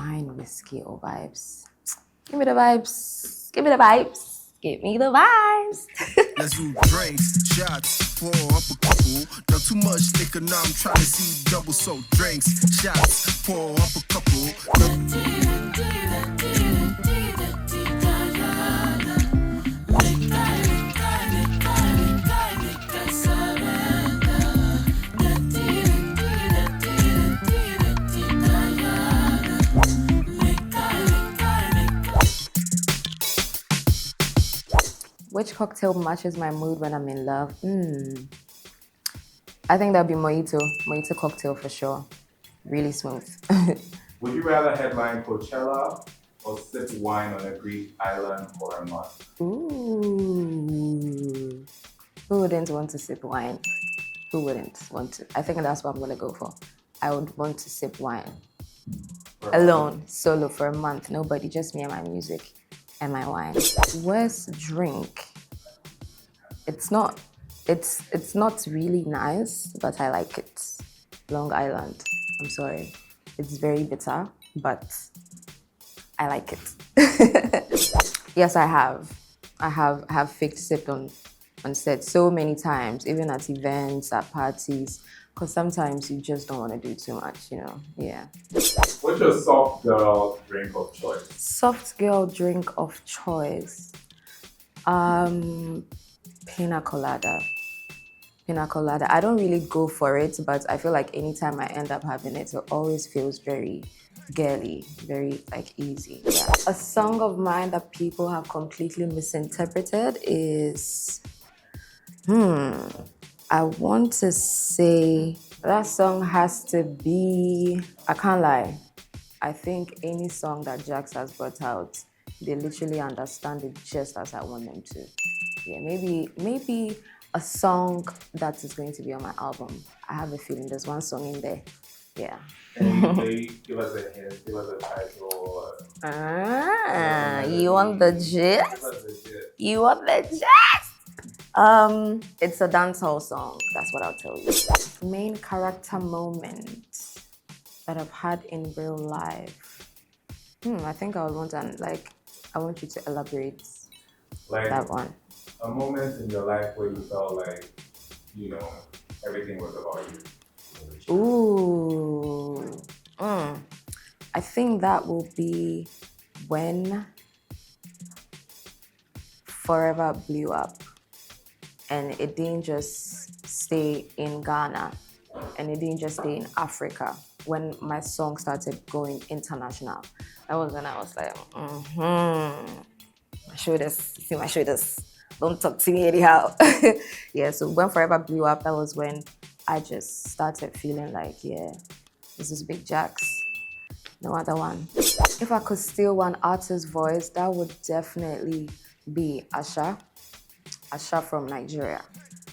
Wine, whiskey, or vibes? Give me the vibes. Give me the vibes. Give me the vibes. Let's do drinks, shots, pour up a couple. Done too much liquor, now I'm trying to see double. So drinks, shots, pour up a couple. Which cocktail matches my mood when I'm in love? I think that'd be mojito. Mojito cocktail for sure. Really smooth. Would you rather headline Coachella or sip wine on a Greek island for a month? Ooh. Who wouldn't want to sip wine? Who wouldn't want to? I think that's what I'm gonna go for. I would want to sip wine. Alone, solo for a month. Nobody, just me and my music and my wine. Worst drink. It's not really nice, but I like it. Long Island. I'm sorry. It's very bitter, but I like it. Yes, I have. I have faked sipped on set so many times, even at events, at parties, because sometimes you just don't want to do too much, you know? Yeah. What's your soft girl drink of choice? Soft girl drink of choice. Pina colada. Pina colada. I don't really go for it, but I feel like anytime I end up having it, it always feels very girly, very like easy. Yeah. A song of mine that people have completely misinterpreted is, I want to say that song has to be, I can't lie. I think any song that Jax has brought out, they literally understand it just as I want them to. Yeah, maybe a song that is going to be on my album. I have a feeling there's one song in there. Yeah. Can you give us a hint, give us a title? You want the gist? Give us the gist. You want the gist? It's a dancehall song. That's what I'll tell you. Main character moment that I've had in real life. I think I would want I want you to elaborate Like that one. a moment in your life where you felt like, you know, everything was about you. Ooh. I think that will be when Forever blew up. And it didn't just stay in Ghana, and it didn't just stay in Africa. When my song started going international, that was when I was like, my shoulders, see my shoulders. Don't talk to me anyhow. Yeah, so when Forever blew up, that was when I just started feeling like, yeah, this is Big Jax. No other one. If I could steal one artist's voice, that would definitely be Asha. Asha from Nigeria.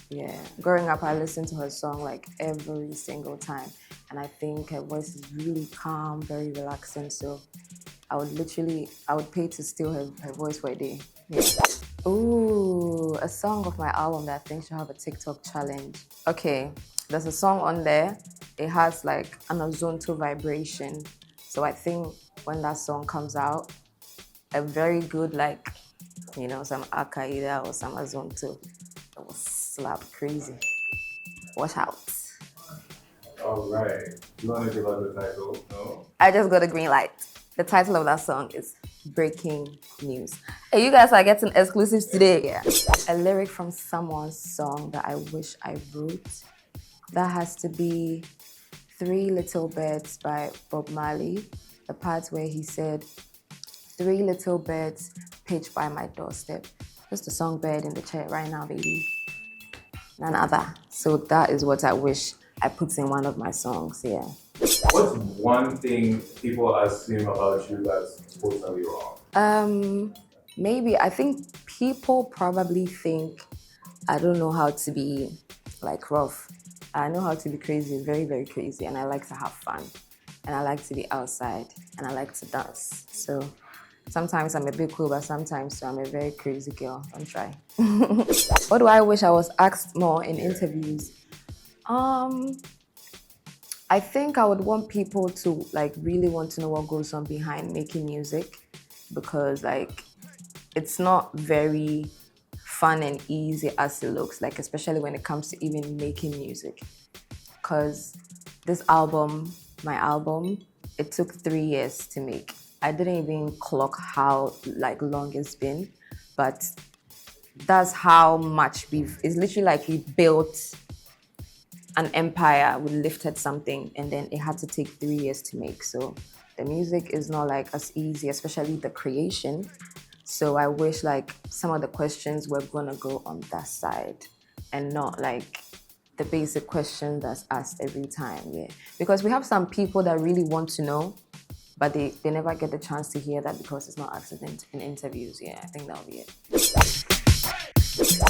Yeah. Growing up, I listened to her song like every single time. And I think her voice is really calm, very relaxing. So I would pay to steal her voice for a day. Yeah. Ooh, a song of my album that I think should have a TikTok challenge. Okay, there's a song on there. It has like an horizontal vibration. So I think when that song comes out, a very good some Akaida or some horizontal, it will slap crazy. Watch out. All right. You want to give us the title? No? I just got a green light. The title of that song is Breaking News. Hey, you guys are getting exclusives today. Yeah. A lyric from someone's song that I wish I wrote. That has to be 3 Little Birds by Bob Marley. The part where he said, 3 little birds pitched by my doorstep. Just a songbird in the chair right now, baby. None other. So that is what I wish I put in one of my songs, yeah. What's one thing people assume about you that's totally wrong? Maybe, I think people probably think I don't know how to be like rough. I know how to be crazy, very, very crazy, and I like to have fun. And I like to be outside, and I like to dance. So sometimes I'm a bit cool, but sometimes I'm a very crazy girl. Don't try. What do I wish I was asked more in interviews? I think I would want people to like really want to know what goes on behind making music, because like it's not very fun and easy as it looks, like especially when it comes to even making music. Because this album, my album, it took 3 years to make. I didn't even clock how like long it's been, but that's how much it's literally like we built an empire, we lifted something, and then it had to take 3 years to make. So the music is not like as easy, especially the creation. So I wish like some of the questions were gonna go on that side and not like the basic question that's asked every time, yeah. Because we have some people that really want to know, but they never get the chance to hear that because it's not asked in interviews. Yeah, I think that'll be it.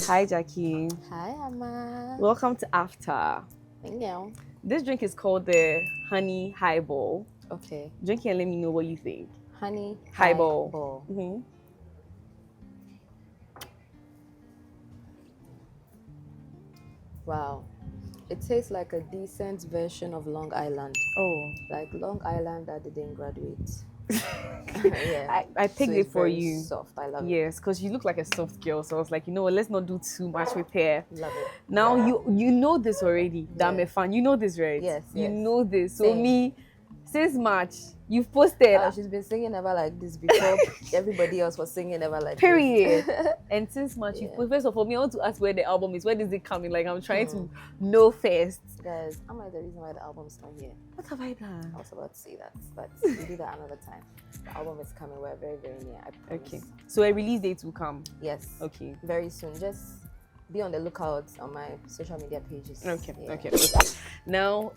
Hi, Gyakie. Hi, Amma. Welcome to After. Thank you. This drink is called the honey highball. Okay. Drink it and let me know what you think. Honey Highball. Wow. It tastes like a decent version of Long Island. Oh. Like Long Island that didn't graduate. Yeah. I picked it for you. Soft. I love it. Yes, because you look like a soft girl. So I was like, you know what, let's not do too much with hair. Love it. Now you know this already. Yeah. I'm a fan. You know this, right? Yes. You know this. So Same. me, since March, you've posted. Oh, she's been singing Never Like This before everybody else was singing Never Like Period. This. And since March, Yeah. you've posted. First of all, me, I want to ask where the album is. Where does it come in? Like, I'm trying to know first. Guys, I'm like the reason why the album's not here. What have I done? I was about to say that, but we'll do that another time. The album is coming. We're very, very near. I promise. Okay. So a release date will come. Yes. Okay. Very soon. Just be on the lookout on my social media pages. Okay. Yeah. Okay. Now,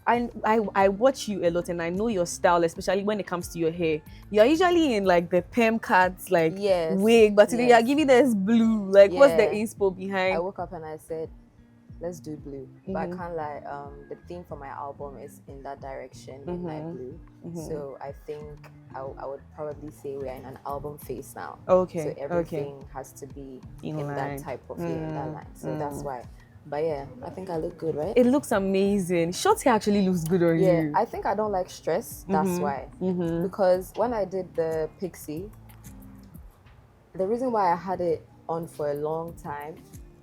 I watch you a lot, and I know your style, especially when it comes to your hair. You are usually in like the perm cuts, like wig, but today you are giving us blue. Like, what's the inspo behind? I woke up and I said, let's do blue. But I can't lie, the theme for my album is in that direction, midnight blue. So I think I would probably say we're in an album phase now. Okay. So everything has to be in that type of in that line. So that's why. But yeah, I think I look good, right? It looks amazing. Short hair actually looks good on you. Yeah, I think I don't like stress. That's why. Because when I did the pixie, the reason why I had it on for a long time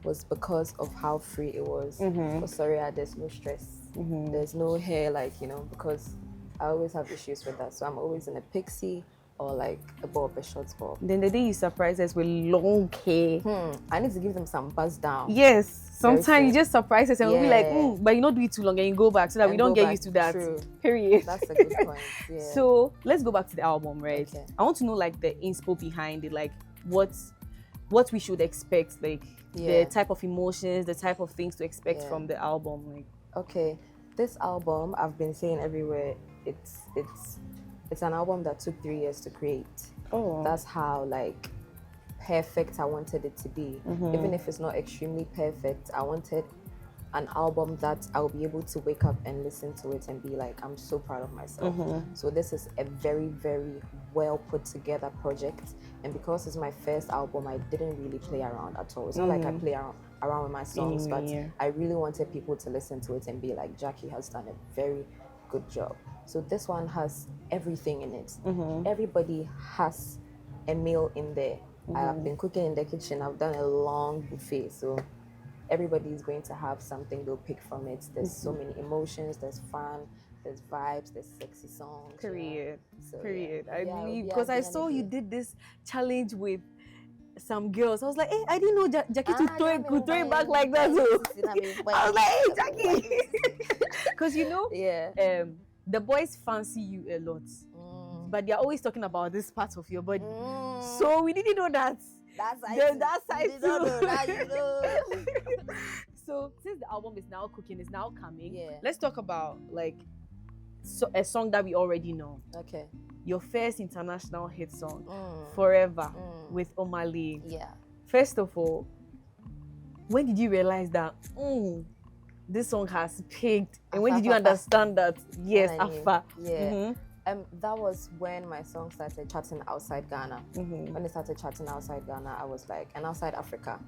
was because of how free it was. For Soria, there's no stress. There's no hair, like, you know, because I always have issues with that. So I'm always in a pixie or like a bob, a short bob. Then the day you surprise us with long hair. I need to give them some buzz down. Yes. Sometimes you just surprise us and we'll be like, but you not do it too long and you go back so that we don't get used to that. True. Period. That's a good point. Yeah. So let's go back to the album, right? Okay. I want to know like the inspo behind it, like what we should expect, like the type of emotions, the type of things to expect from the album. Like, okay, this album I've been saying everywhere. It's an album that took 3 years to create. oh, That's how like perfect I wanted it to be. Even if it's not extremely perfect, I wanted an album that I'll be able to wake up and listen to it and be like, I'm so proud of myself. So this is a very, very well put together project. And because it's my first album, I didn't really play around at all. It's not like I play around with my songs, but I really wanted people to listen to it and be like, Gyakie has done a very good job. So this one has everything in it. Everybody has a meal in there. I've been cooking in the kitchen. I've done a long buffet. So everybody is going to have something they'll pick from it. There's so many emotions. There's fun. There's vibes. There's sexy songs. period. So, Period. yeah. I Yeah, believe, yeah, because I yeah, saw yeah. you did this challenge with some girls. I was like, hey, I didn't know Gyakie to could throw it back like that. So I was like, hey, Gyakie. Because you know, the boys fancy you a lot, but they're always talking about this part of your body. So we didn't know that. That side too. That you know. So since the album is now cooking, is now coming, let's talk about like a song that we already know. Okay. Your first international hit song, Forever, with Omale. Yeah. First of all, when did you realize that this song has peaked? And when did you understand that? Yes, Afa. Yeah. That was when my song started charting outside Ghana. When it started charting outside Ghana, I was like, and outside Africa,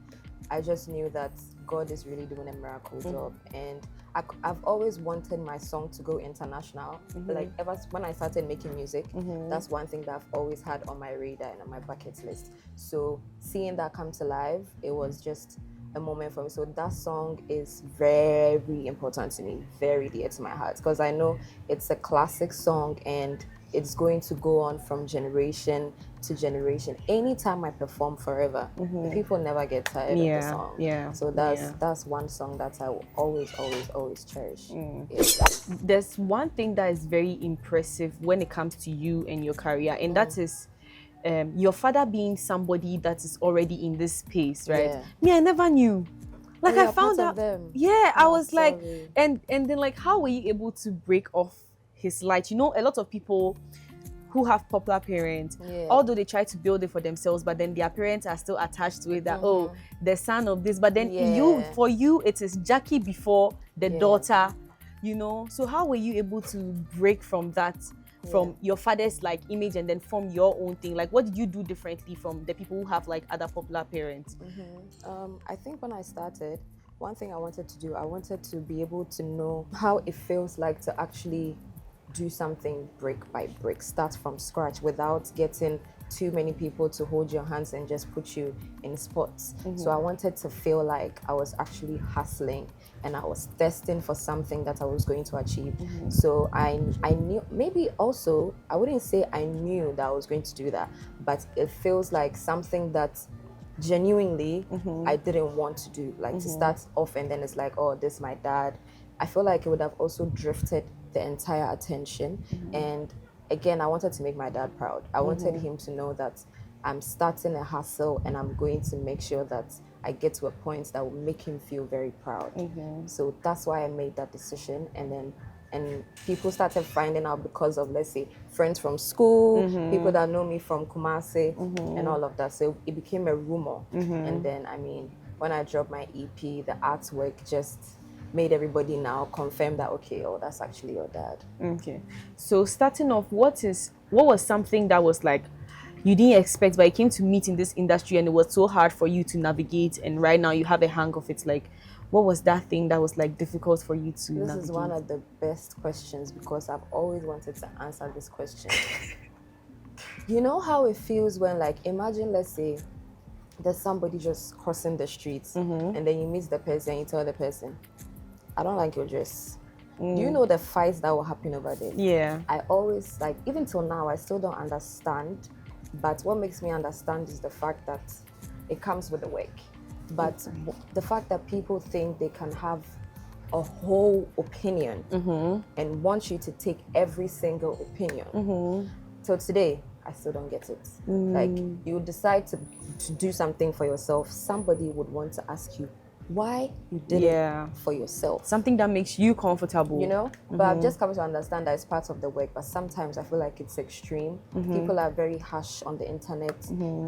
I just knew that God is really doing a miracle job. And I've always wanted my song to go international. Like when I started making music, that's one thing that I've always had on my radar and on my bucket list. So seeing that come to life, it was just a moment for me. So that song is very important to me, very dear to my heart, because I know it's a classic song and it's going to go on from generation to generation. Anytime I perform forever, the people never get tired of the song. Yeah. So that's one song that I will always cherish. There's one thing that is very impressive when it comes to you and your career, and that is your father being somebody that is already in this space, right? Yeah. Me, I never knew. Like I found out. Yeah, I was like, and then like, how were you able to break off his light? You know, a lot of people who have popular parents, although they try to build it for themselves, but then their parents are still attached to it that, oh, the son of this, but then for you, it is Gyakie before the daughter, you know? So how were you able to break from that, from your father's like image and then form your own thing? Like, what did you do differently from the people who have like other popular parents? I think when I started, one thing I wanted to do, I wanted to be able to know how it feels like to actually do something brick by brick, start from scratch without getting too many people to hold your hands and just put you in spots. So I wanted to feel like I was actually hustling and I was destined for something that I was going to achieve. So I knew, maybe also, I wouldn't say I knew that I was going to do that, but it feels like something that genuinely I didn't want to do, like to start off and then it's like, oh, this is my dad. I feel like it would have also drifted the entire attention. And again, I wanted to make my dad proud. I wanted him to know that I'm starting a hustle and I'm going to make sure that I get to a point that will make him feel very proud. So that's why I made that decision. And people started finding out because of, let's say, friends from school, people that know me from Kumasi and all of that. So it became a rumor. And then, I mean, when I dropped my EP, the artwork just made everybody now confirm that, okay, oh, that's actually your dad. Okay. So starting off, what was something that was like you didn't expect, but it came to meet in this industry and it was so hard for you to navigate, and right now you have a hang of it? Like, what was that thing that was like difficult for you to navigate? This is one of the best questions because I've always wanted to answer this question. You know how it feels when, like, imagine, let's say, there's somebody just crossing the streets and then you meet the person and you tell the person, I don't like your dress. Do you know the fights that will happen over there? Yeah. I always, like, even till now, I still don't understand. But what makes me understand is the fact that it comes with the work. But the fact that people think they can have a whole opinion and want you to take every single opinion. So today, I still don't get it. Like, you decide to do something for yourself, somebody would want to ask you why you did it for yourself. Something that makes you comfortable. You know? But I've just come to understand that it's part of the work, but sometimes I feel like it's extreme. People are very harsh on the internet.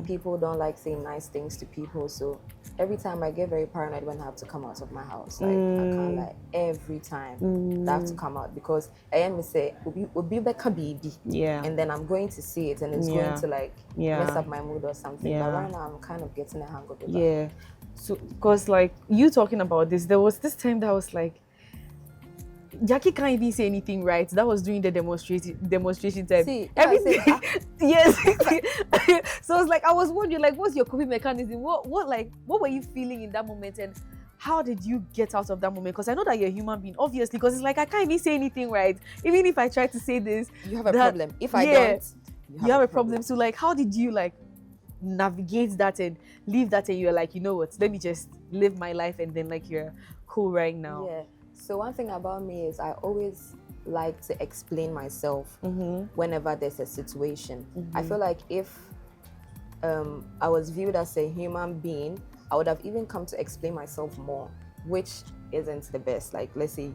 People don't like saying nice things to people. So every time I get very paranoid when I have to come out of my house. Like, I can't lie. Every time I have to come out because I am say, will be back a baby. Yeah. And then I'm going to see it and it's going to like mess up my mood or something. But right now I'm kind of getting a hang of it. Yeah. So, because like you talking about this, there was this time that I was like, Gyakie can't even say anything right. That was during the demonstration time. See, everything. Yes. So I was like, I was wondering, like, what's your coping mechanism? What were you feeling in that moment, and how did you get out of that moment? Because I know that you're a human being, obviously. Because it's like I can't even say anything right. Even if I try to say this, you have a problem. If I don't, you have a problem. So like, how did you like navigate that and leave that, and you're like, you know what, let me just live my life, and then like you're cool right now? Yeah. So one thing about me is I always like to explain myself whenever there's a situation. I feel like if I was viewed as a human being, I would have even come to explain myself more, which isn't the best. Like, let's say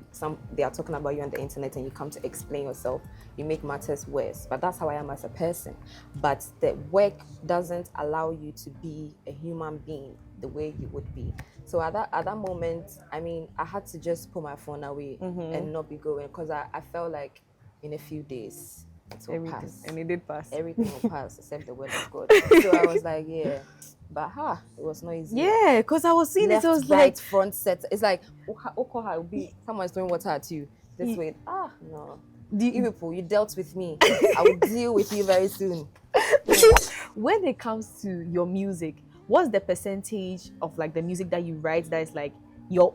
they are talking about you on the internet and you come to explain yourself, you make matters worse. But that's how I am as a person. But the work doesn't allow you to be a human being the way you would be. So at that moment, I mean, I had to just put my phone away and not be going, because I felt like in a few days it will pass. And it did pass. Everything will pass except the word of God. So I was like, yeah, But it was not easy. Yeah, because I was seeing Left, it. I was right, like, front set. It's like Okoha will be someone's throwing water at you. This way. No. You people, you dealt with me. I will deal with you very soon. when it comes to your music, what's the percentage of like the music that you write that is like your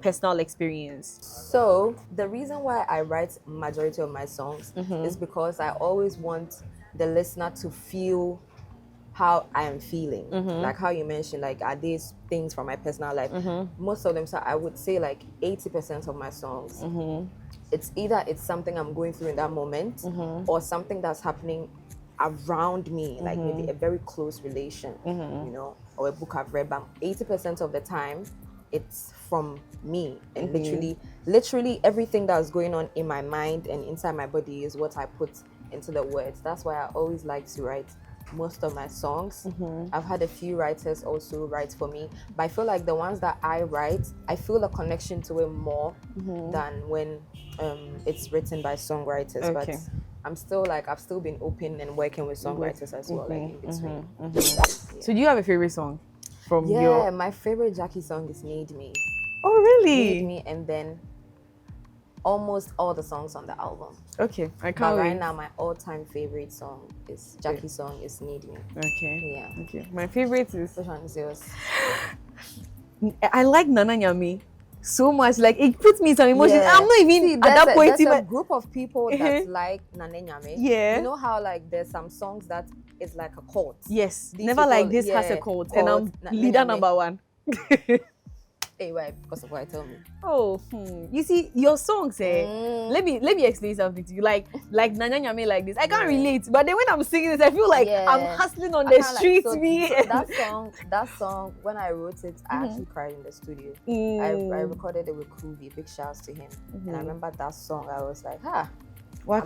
personal experience? So the reason why I write majority of my songs is because I always want the listener to feel how I am feeling. Like how you mentioned, like are these things from my personal life? Most of them, so I would say like 80% of my songs, it's either it's something I'm going through in that moment or something that's happening around me, like maybe a very close relation, you know, or a book I've read. But 80% of the time, it's from me, and literally everything that's going on in my mind and inside my body is what I put into the words. That's why I always like to write most of my songs. I've had a few writers also write for me, but I feel like the ones that I write, I feel a connection to it more than when it's written by songwriters. Okay. But I'm still like, I've still been open and working with songwriters as well, like in between. So do you have a favorite song from Yeah, my favorite Gyakie song is Need Me. Oh really? Need Me, and then almost all the songs on the album. Okay, I But can't right wait. now, my all-time favorite song is Gyakie song is Need Me. Okay. Yeah. Okay. My favorite is Which one is yours? I like Nana Nyame so much. Like it puts me in some emotions. Yeah. I'm not even at that point. There's a Even group of people that like Nane Nyame. Yeah. You know how like there's some songs that is like a cult. yes, These never like people- this has a yeah, cult, and I'm cult, leader Nyame. number one. Hey, why? Because of what I told me. Oh, you see your songs. Let me explain something to you. Like Nana Nyame like this. I can't relate, but then when I'm singing this, I feel like I'm hustling on I the can't, like, streets. so Me. that song, when I wrote it, I actually cried in the studio. I recorded it with Kuvi, big shouts to him. And I remember that song, I was like, I'm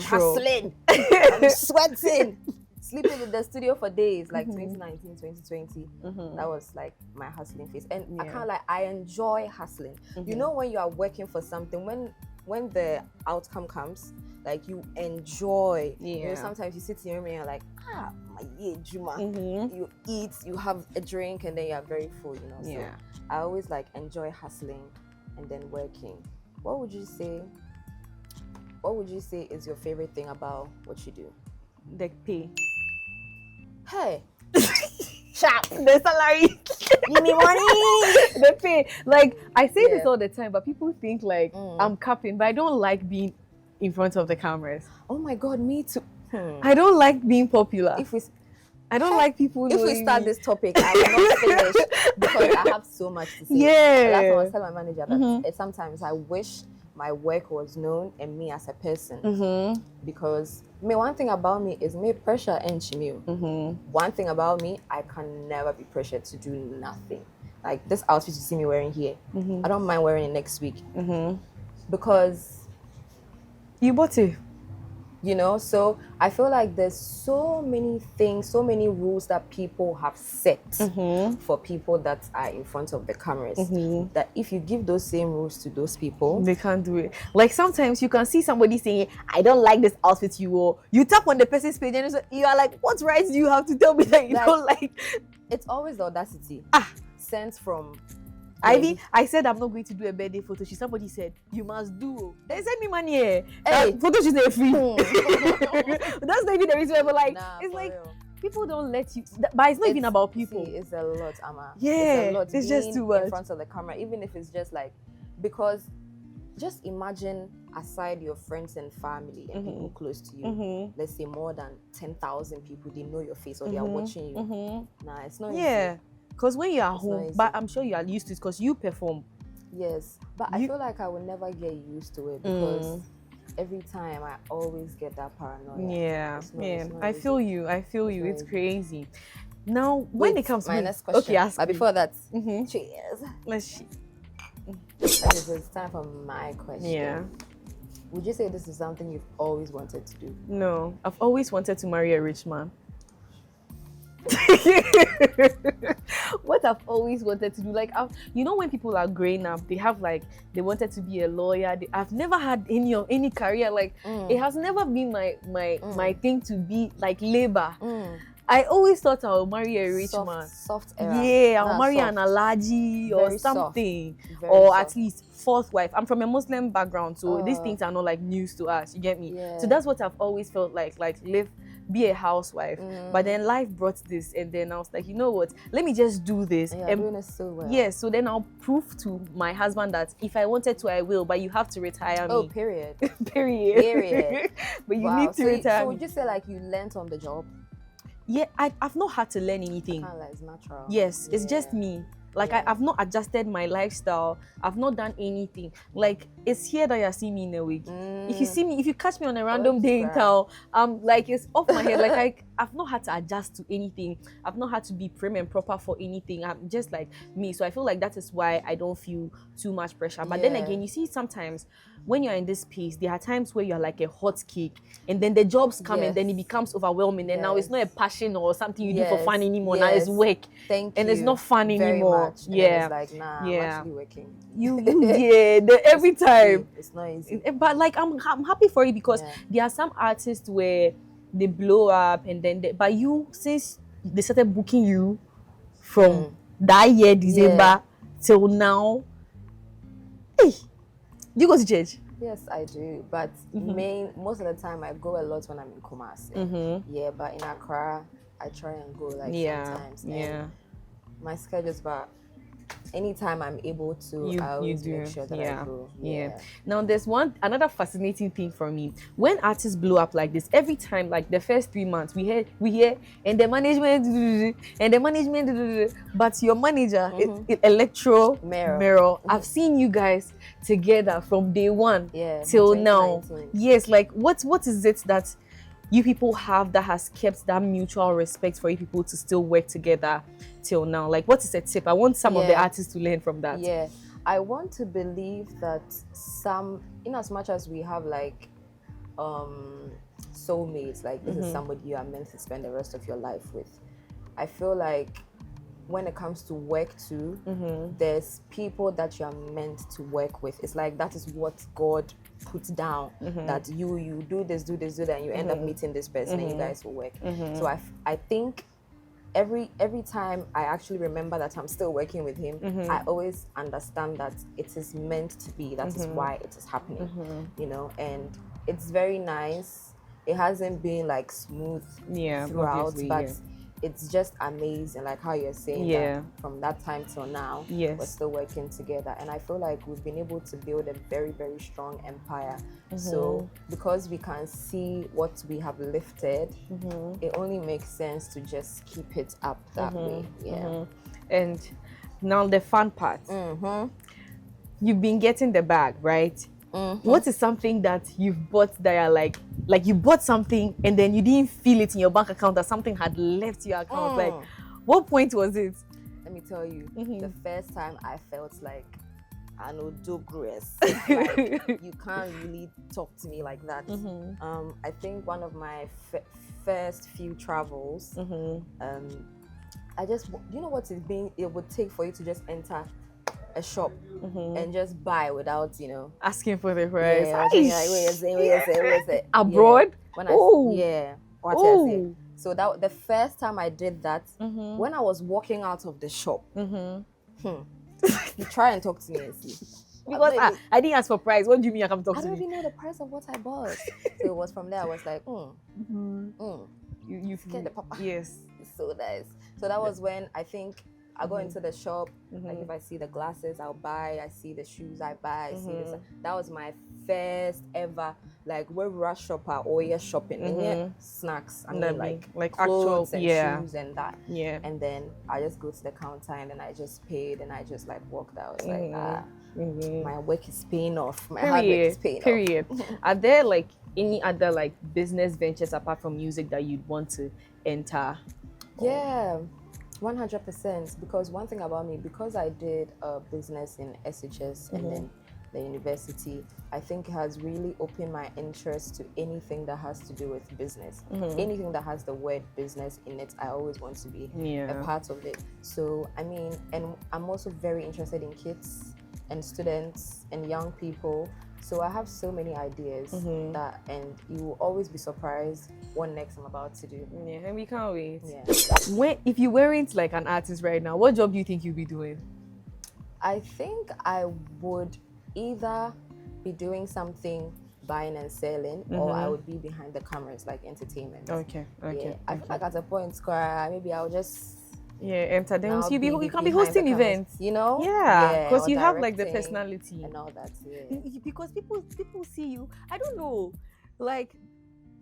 hustling, I'm sweating, sleeping in the studio for days, like 2019, 2020. That was like my hustling phase. And I can't like, I enjoy hustling. You know, when you are working for something, when the outcome comes, like you enjoy. You know, sometimes you sit in your room and you're like, my Juma. You eat, you have a drink, and then you're very full, you know. So I always like enjoy hustling and then working. What would you say is your favorite thing about what you do? The pay. Hey, sharp. The salary. Give me money. The pay. Like I say this all the time, but people think like I'm capping, but I don't like being in front of the cameras. Oh my God, me too. I don't like being popular. If we I don't like people. If we knowing start me. this topic, I will not finish because I have so much to say. Yeah. That's why I was telling my manager that sometimes I wish my work was known and me as a person. Because one thing about me is me pressure and chimio. One thing about me, I can never be pressured to do nothing. Like this outfit you see me wearing here, I don't mind wearing it next week. Because you bought it. you know, so I feel like there's so many things, so many rules that people have set for people that are in front of the cameras, that if you give those same rules to those people, they can't do it. Like sometimes you can see somebody saying, I don't like this outfit you wore. You tap on the person's page and you are like, what rights do you have to tell me that you don't like? It's always the audacity sent from Ivy, I said I'm not going to do a birthday photo shoot. Somebody said, you must do. They send me money here. Photo shoot is free. That's not even the reason why, but like, it's like, real. People don't let you, but it's not even about people. See, it's a lot, Amma. Yeah, it's a lot. It's just too much. In front of the camera, even if it's just like, because just imagine aside your friends and family and people close to you, let's say more than 10,000 people, they know your face or they are watching you. Nah, it's not easy. Because when you are home, but I'm sure you are used to it because you perform. Yes, but I feel like I will never get used to it because every time I always get that paranoia. Yeah, it's not I easy. feel you. It's crazy. Now, when it comes to my next question, okay, ask but me. before that, cheers. Let's Okay, so it's time for my question. Yeah. Would you say this is something you've always wanted to do? No, I've always wanted to marry a rich man. What I've always wanted to do, like, you know, when people are growing up, they have like they wanted to be a lawyer. I've never had any career. Like, it has never been my thing to be like labor. I always thought I would marry a rich man. Soft era. Yeah, I'll marry an alaji or Very something. Very or soft. at least fourth wife. I'm from a Muslim background, so these things are not like news to us. You get me? Yeah. So that's what I've always felt like be a housewife. But then life brought this, and then I was like, you know what? Let me just do this. And you're doing it so well. Yeah, so then I'll prove to my husband that if I wanted to, I will, but you have to retire me. Oh, period. Period. But you need to retire So would you say like you learnt on the job? Yeah, I've not had to learn anything. Kind of like it's natural. Yes, it's just me. Like I've not adjusted my lifestyle. I've not done anything. Like it's here that you see me in a week. If you catch me on a random day in town, like it's off my head. Like I've not had to adjust to anything. I've not had to be prim and proper for anything. I'm just like me. So I feel like that is why I don't feel too much pressure. But then again, you see sometimes when you're in this space, there are times where you're like a hot cake, and then the jobs come and then it becomes overwhelming. And now it's not a passion or something you do for fun anymore. Now it's work. And it's not fun anymore. And it's like, nah, I'm actually working. Every time. It's not easy. But like I'm happy for you because there are some artists where they blow up and then but you, since they started booking you from that year December till now, hey, do you go to church? Yes, I do. But most of the time I go a lot when I'm in Kumasi. Yeah, but in Accra I try and go like sometimes. And my schedule's but anytime I'm able to, I always make sure that I go. Now there's another fascinating thing for me. When artists blow up like this, every time, like the first 3 months, we hear and the management, but your manager is Electro Mirror. I've seen you guys together from day one till now. Yes, like what is it that you people have that has kept that mutual respect for you people to still work together till now? Like, what is a tip? I want some of the artists to learn from that. Yeah, I want to believe that in as much as we have like soulmates, like this is somebody you are meant to spend the rest of your life with. I feel like when it comes to work too, there's people that you are meant to work with. It's like that is what God put down, that you do this, and you end up meeting this person and you guys will work. So I think every time I actually remember that I'm still working with him, I always understand that it is meant to be. That is why it is happening, you know. And it's very nice. It hasn't been like smooth throughout, but it's just amazing, like how you're saying that from that time till now, we're still working together. And I feel like we've been able to build a very, very strong empire. So because we can see what we have lifted, it only makes sense to just keep it up that way. And now the fun part. You've been getting the bag, right? What is something that you've bought that you're like you bought something and then you didn't feel it in your bank account, that something had left your account? Like, what point was it? Let me tell you, the first time I felt like an odogress. Like, you can't really talk to me like that. I think one of my first few travels, I just, you know what it would take for you to just enter a shop and just buy without, you know, asking for the price. Like, where is it? Abroad? So that the first time I did that, when I was walking out of the shop, you try and talk to me and see. Because I didn't ask for price. What do you mean I come talk to me? I don't even know the price of what I bought. So it was from there I was like, you get the papa. Yes. It's so nice. So that was when I think I go into the shop, like if I see the glasses, I'll buy. I see the shoes, I buy. I see this. That was my first ever, like, where rush shopper or shopping. And snacks. I mean, like clothes actual, and shoes and that. Yeah. And then I just go to the counter and then I just paid and I just like walked out. It's like, my work is paying off. My hard work is paying off. Are there like any other like business ventures apart from music that you'd want to enter? Yeah. 100%, because one thing about me, because I did a business in SHS and then the university, I think it has really opened my interest to anything that has to do with business. Anything that has the word business in it, I always want to be a part of it. So, I mean, and I'm also very interested in kids and students and young people. So I have so many ideas that, and you will always be surprised what next I'm about to do. Yeah, and we can't wait. Yeah. If you weren't like an artist right now, what job do you think you'd be doing? I think I would either be doing something buying and selling, or I would be behind the cameras, like entertainment. Okay. Yeah. I feel like at a point, maybe I'll just entertainment. now You can be behind hosting the cameras, events. you know? Yeah, because or you have like the directing personality and all that. Yeah. Because people see you. I don't know, like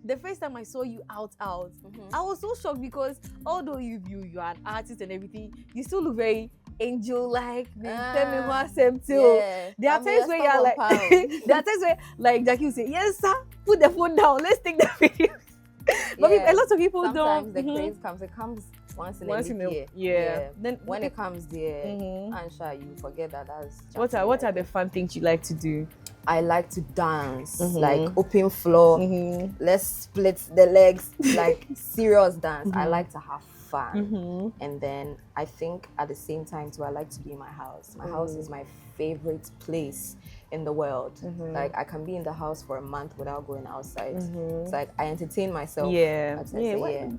the first time I saw you out, I was so shocked because although you are an artist and everything, you still look very angel-like. There are times where you're like, there are times where like Gyakie will say, "Yes, sir, put the phone down. Let's take the video." But a lot of people sometimes don't. The craze comes. It comes once in a year. Yeah. Then when it comes there, I'm sure you forget that that's. What are the fun things you like to do? I like to dance, like open floor. Let's split the legs, like serious dance. I like to have fun, and then I think at the same time too, I like to be in my house. My house is my favorite place in the world. Like I can be in the house for a month without going outside. It's like I entertain myself. A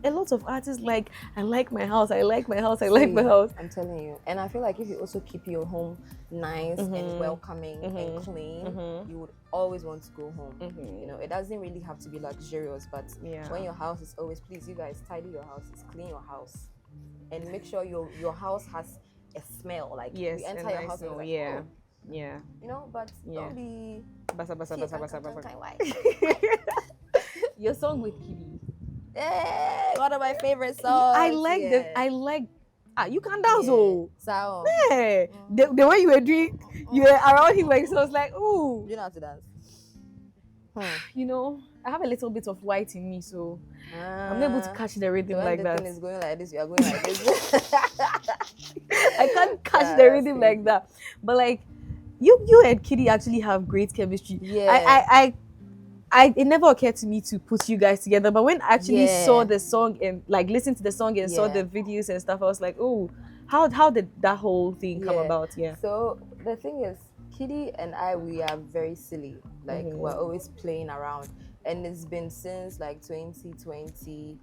lot of artists like, I like my house, I like my house, I like my house. I'm telling you. And I feel like if you also keep your home nice and welcoming and clean, you would always want to go home. You know, it doesn't really have to be luxurious, but when your house is always, please you guys tidy your houses, clean your house, and make sure your house has a smell. Like you enter your house and it's like, yeah. You know, but don't be basa. Your song with Kitty. One of my favorite songs. I like you can dance, So the way you were doing, you were around him like, so I was like, ooh. You know how to dance. You know, I have a little bit of white in me, so I'm not able to catch the rhythm like that. Thing is going like this, you are going like this. I can't catch the rhythm like that. But like, you and Kitty actually have great chemistry. Yeah. It never occurred to me to put you guys together, but when I actually saw the song and like listened to the song and saw the videos and stuff, I was like, oh, how did that whole thing come about? So the thing is, Kitty and we are very silly. Like we're always playing around, and it's been since like 2020.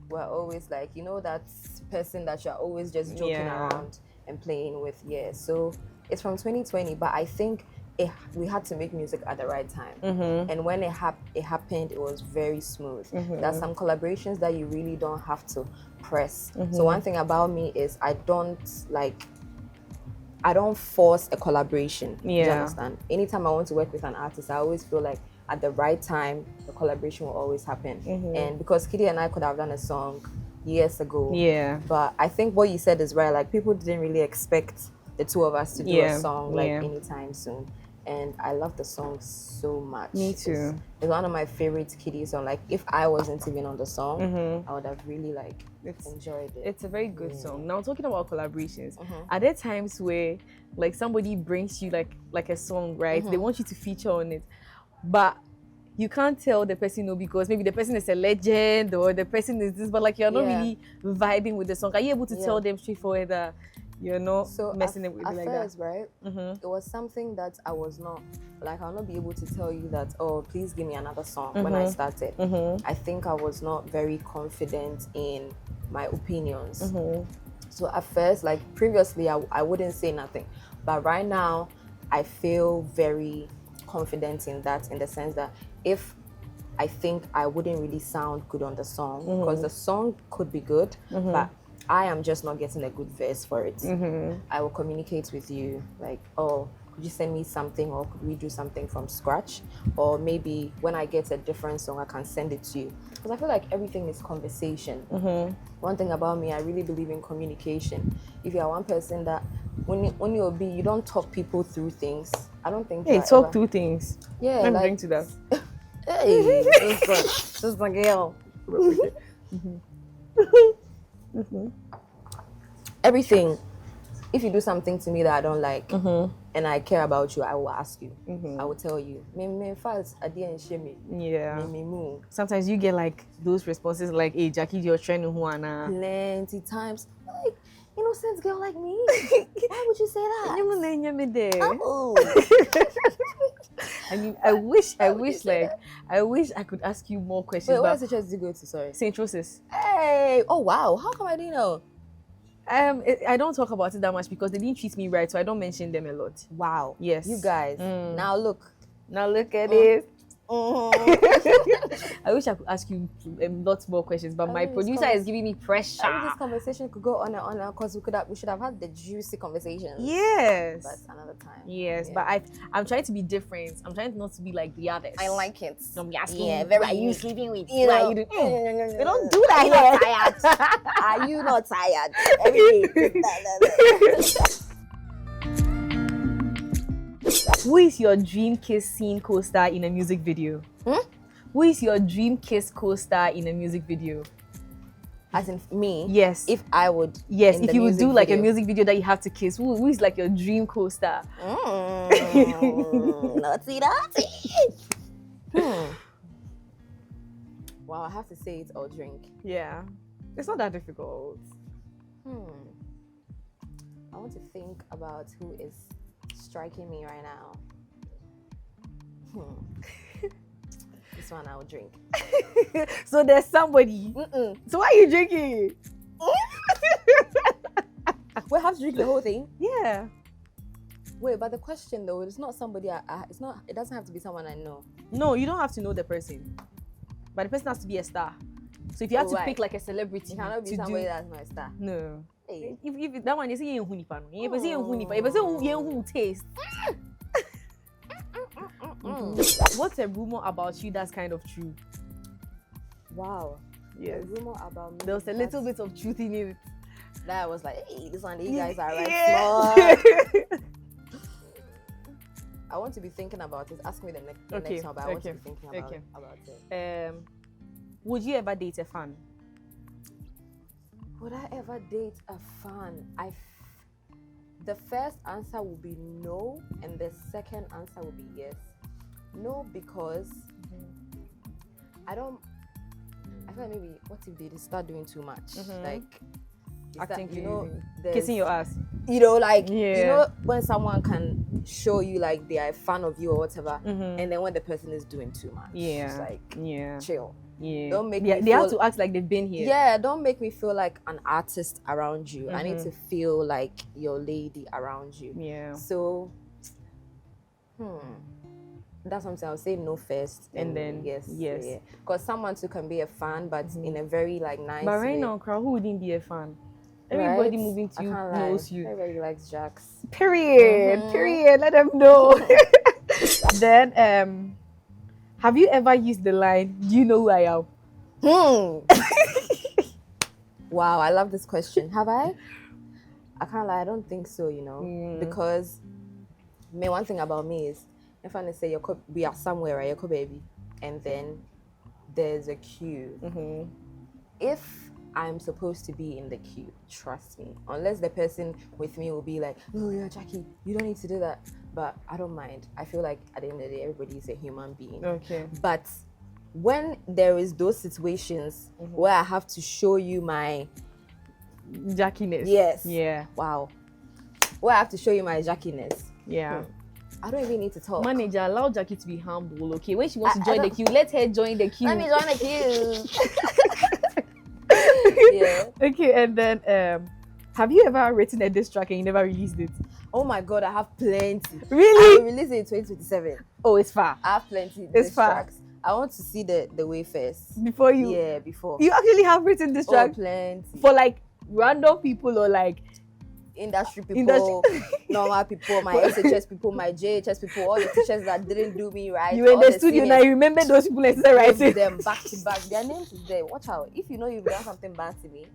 We're always like, you know, that person that you're always just joking around and playing with. So it's from 2020, but I think we had to make music at the right time. And when it happened, it was very smooth. There's some collaborations that you really don't have to press. So one thing about me is I don't force a collaboration. Do you understand? Anytime I want to work with an artist, I always feel like at the right time, the collaboration will always happen. And because Kitty and I could have done a song years ago. But I think what you said is right. Like people didn't really expect the two of us to do a song like anytime soon. And I love the song so much. Me too. It's one of my favorite Kitty songs. Like if I wasn't even on the song, I would have really enjoyed it. It's a very good song. Now talking about collaborations, are there times where like somebody brings you like a song, right? They want you to feature on it, but you can't tell the person no because maybe the person is a legend or the person is this, but like you're not really vibing with the song. Are you able to tell them straightforward that you're not messing with it like first, that? Right? It was something that I was not, like I'll not be able to tell you that, oh, please give me another song when I started. I think I was not very confident in my opinions. So at first, like previously, I wouldn't say nothing. But right now, I feel very confident in that, in the sense that if I think I wouldn't really sound good on the song, because the song could be good, but I am just not getting a good verse for it. I will communicate with you like, oh, could you send me something, or could we do something from scratch? Or maybe when I get a different song, I can send it to you. Because I feel like everything is conversation. One thing about me, I really believe in communication. If you are one person that when you're you don't talk people through things, I don't think talk through things. Yeah, I'm going to that. Hey, this is my girl. Everything. If you do something to me that I don't like and I care about you, I will ask you. I will tell you. Sometimes you get like those responses like, hey, Gyakie, you're training Juana. Plenty times. Like, innocent girl like me. Why would you say that? Oh. I mean, I wish I could ask you more questions. Wait, what SHS did you go to? Sorry. St. Joseph's. Hey, oh wow, how come I didn't know? I don't talk about it that much because they didn't treat me right, so I don't mention them a lot. Wow. Yes. You guys. Now look at it. I wish I could ask you lots more questions, but my producer is giving me pressure. This conversation could go on and on because we should have had the juicy conversations. Yes. But another time. Yes, but I'm trying to be different. I'm trying not to be like the others. I like it. I'm asking, yeah, very. Are you sleeping with? You know, we no. don't do that here. Are you not tired? Every day. Who is your dream kiss scene co-star in a music video? Who is your dream kiss co-star in a music video? As in me? Yes. If I would. Yes, if you would do like a music video that you have to kiss, who is like your dream co-star? Naughty. Wow, I have to say it or drink. Yeah. It's not that difficult. I want to think about who is striking me right now. This one I'll drink. So there's somebody. So why are you drinking? We have to drink the whole thing. Yeah. Wait, but the question though, it's not somebody. It's not. It doesn't have to be someone I know. No, you don't have to know the person, but the person has to be a star. So if you have to pick like a celebrity, it cannot be somebody that's not a star. No. Hey. If that one is you taste. What's a rumor about you that's kind of true? Wow. Yes. A rumor about me. There was a little bit of truth in it. That was like, hey, this one, you guys are right smart. I want to be thinking about it. Ask me the next one, but I want to be thinking about it. Would you ever date a fan? Would I ever date a fan? The first answer will be no, and the second answer will be yes. No, because I feel like maybe what if they start doing too much? Like acting, that, kissing your ass. You know, when someone can show you like they are a fan of you or whatever, and then when the person is doing too much, it's like chill. Yeah. Don't make they have to act like they've been here. Yeah, don't make me feel like an artist around you. I need to feel like your lady around you. Yeah. So, that's something I'll say no first, and then yes. Because someone too can be a fan, but in a very like nice. But right way. now, crowd, who wouldn't be a fan? Everybody moving to you knows you. Everybody likes Jax. Period. Let them know. Then, have you ever used the line, "Do you know who I am?" Wow, I love this question. Have I? I can't lie, I don't think so, because one thing about me is if I say we are somewhere, right, baby, and then there's a queue. If I'm supposed to be in the queue, trust me, unless the person with me will be like, "Oh yeah, Gyakie, you don't need to do that," but I don't mind. I feel like at the end of the day, everybody is a human being. Okay. But when there is those situations where I have to show you my Gyakkiness. Yes. Yeah. Wow. Where I have to show you my Gyakkiness. Yeah. I don't even need to talk. Manager, allow Gyakie to be humble, okay? When she wants to join the queue, let her join the queue. Let me join the queue. Yeah. Okay, and then have you ever written a diss track and you never released it? Oh my god, I have plenty. Really? I will release it in 2027. Oh, it's far. I have plenty. It's far. Tracks. I want to see the way first. Before you? Yeah, before. You actually have written this track? Oh, plenty. For like random people or like industry people, normal people, my SHS people, my JHS people, all the teachers that didn't do me right. You were in the studio now, you remember those people and started writing them back to back. Their names is there. Watch out. If you know you've done something bad to me,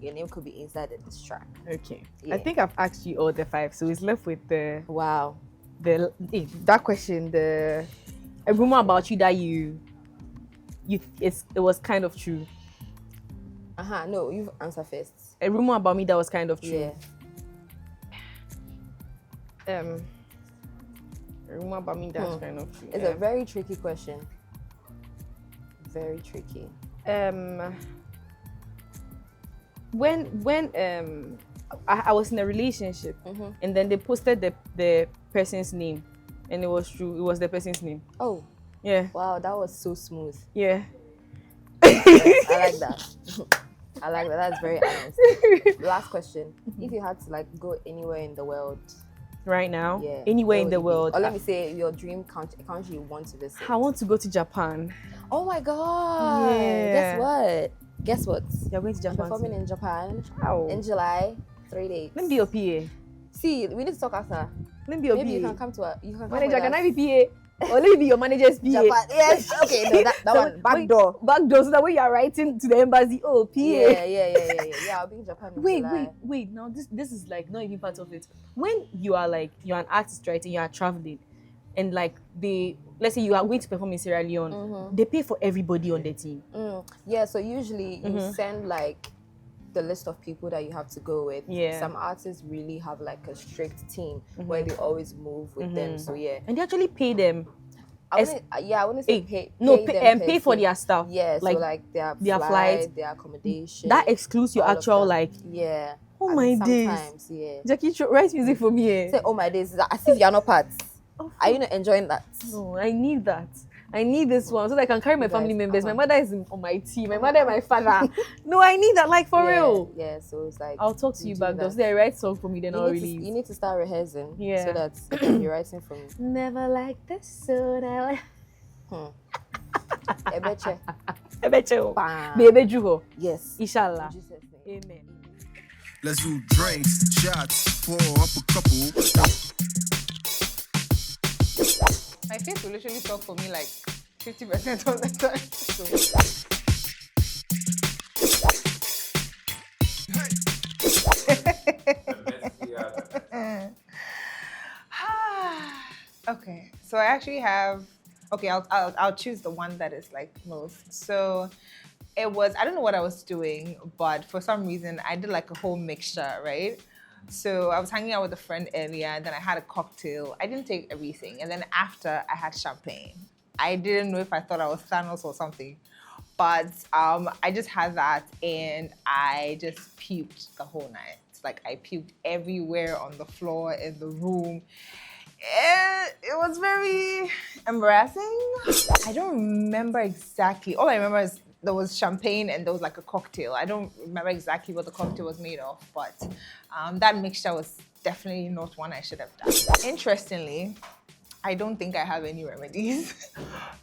your name could be inside of this track. Okay. Yeah. I think I've asked you all the 5, so it's left with the that question, a rumor about you that it was kind of true. No, you answer first. A rumor about me that was kind of true. Yeah. A rumor about me that's kind of true. It's a very tricky question. Very tricky. When I was in a relationship, and then they posted the person's name, and it was true. It was the person's name. Oh. Yeah. Wow, that was so smooth. Yeah. I like that. I like that. That's very honest. Last question. If you had to like go anywhere in the world right now, yeah, anywhere in the world, or let me say your dream country you want to visit. I want to go to Japan. Oh my god. Yeah. Guess what? You're going to Japan. I'm performing in Japan Wow. in July, 3 days. Let me be your PA. See, we need to talk after. Let me be your Maybe PA. you can come to a manager, can I be PA? Or let me be your manager's PA. Japan. Yes. Okay, no, that So one. Back door. Back door, so that when you are writing to the embassy, oh, PA. Yeah, I'll be in Japan in July. Wait. Now this is like not even part of it. When you're an artist, right, and you are traveling, and like let's say you are going to perform in Sierra Leone, they pay for everybody on the team. Yeah, so usually you send like the list of people that you have to go with. Yeah. Some artists really have like a strict team where they always move with them. So yeah. And they actually pay them. I wouldn't say pay for their stuff. Yeah, like, so like their flight, their accommodation. That excludes your actual like. Yeah. Oh my days. Sometimes, yeah. Gyakie, write music for me. Eh? Say, oh my days, as if you're not part. Are you not enjoying that? No, I need that. I need this one so that I can carry my family members. My mother is on my team. My mother and my father. No, I need that, like for real. Yeah, so it's like I'll talk to you back. Does they write song for me? Then I'll release. You need to start rehearsing. Yeah. So that you can be writing for me. Never like this soda. Ebeche. Ebeche. Bam. Baby Juho. Yes. Inshallah. Jesus' name. Amen. Let's do drinks, shots, pour up a couple. My face will literally talk for me like 50% of the time. So. Okay, so I actually have. Okay, I'll choose the one that is like most. So it was, I don't know what I was doing, but for some reason I did like a whole mixture, right? So I was hanging out with a friend earlier, and then I had a cocktail. I didn't take everything, and then after I had champagne. I didn't know if I thought I was Thanos or something, but I just had that, and I just puked the whole night. Like I puked everywhere on the floor in the room. It was very embarrassing. I don't remember exactly. All I remember is there was champagne and there was like a cocktail. I don't remember exactly what the cocktail was made of, but that mixture was definitely not one I should have done. Interestingly, I don't think I have any remedies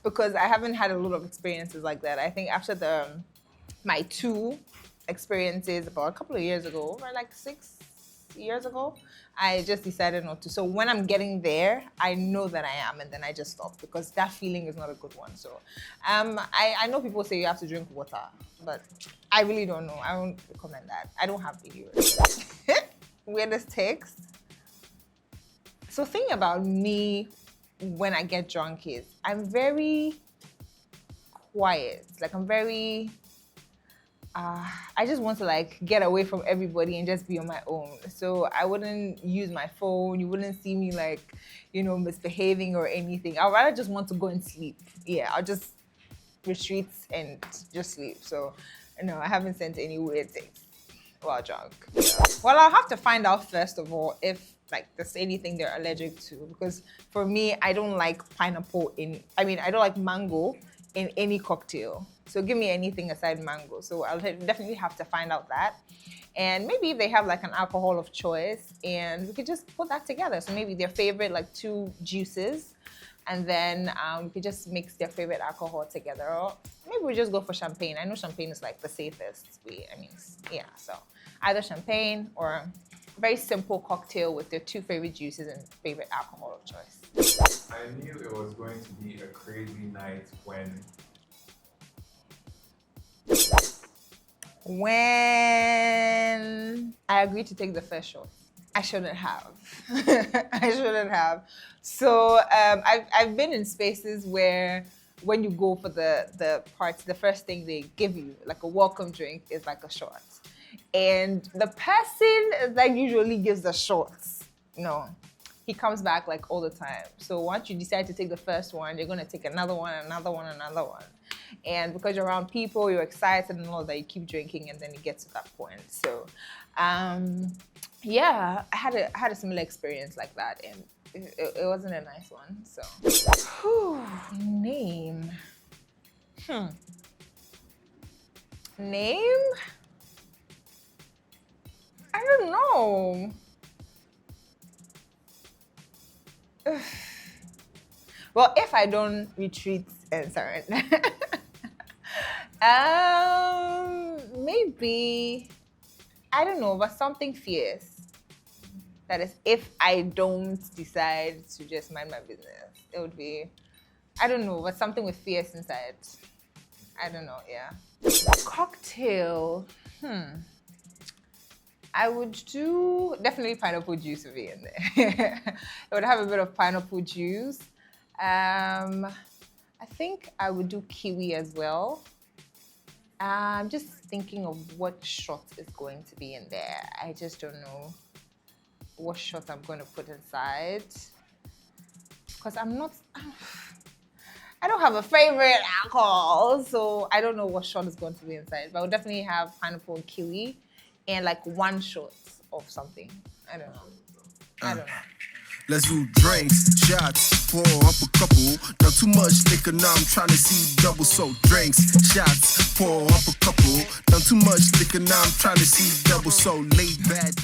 because I haven't had a lot of experiences like that. I think after my 2 experiences about a couple of years ago, or like 6 years ago, I just decided not to. So when I'm getting there, I know that I am, and then I just stop because that feeling is not a good one. So I know people say you have to drink water, but I really don't know. I don't recommend that. I don't have videos. Weirdest text. So thing about me when I get drunk is I'm very quiet. Like I'm very I just want to like get away from everybody and just be on my own. So I wouldn't use my phone. You wouldn't see me like, misbehaving or anything. I'd rather just want to go and sleep. Yeah, I'll just retreat and just sleep. So, no, I haven't sent any weird things while drunk. Yeah. Well, I'll have to find out first of all if like there's anything they're allergic to, because for me, I don't like pineapple I don't like mango in any cocktail. So give me anything aside mango. So I'll definitely have to find out that. And maybe if they have like an alcohol of choice, and we could just put that together. So maybe their favorite like 2 juices, and then we could just mix their favorite alcohol together. Or maybe we just go for champagne. I know champagne is like the safest way. So either champagne or a very simple cocktail with their 2 favorite juices and favorite alcohol of choice. I knew it was going to be a crazy night when I agreed to take the first shot. I shouldn't have. I shouldn't have. So I've been in spaces where when you go for the party, the first thing they give you, like a welcome drink, is like a shot. And the person that usually gives the shots, he comes back like all the time. So once you decide to take the first one, you're gonna take another one, another one, another one. And because you're around people, you're excited and all that, you keep drinking, and then you get to that point. So, yeah, I had a similar experience like that, and it wasn't a nice one. So, name. Name? I don't know. Well, if I don't retreat and surrender, maybe, I don't know, but something fierce. That is, if I don't decide to just mind my business, it would be, I don't know, but something with fierce inside. I don't know, yeah. Cocktail, I would do definitely pineapple juice would be in there. It would have a bit of pineapple juice. I think I would do kiwi as well. I'm just thinking of what shot is going to be in there. I just don't know what shot I'm going to put inside. Because I don't have a favorite alcohol, so I don't know what shot is going to be inside. But I would definitely have pineapple and kiwi and like one shot of something. I don't know. I don't know. Let's do drinks, shots, pour up a couple. Not too much liquor, now I'm trying to see double. So drinks, shots, pour up a couple. Not too much liquor, now I'm trying to see double. So laid bad.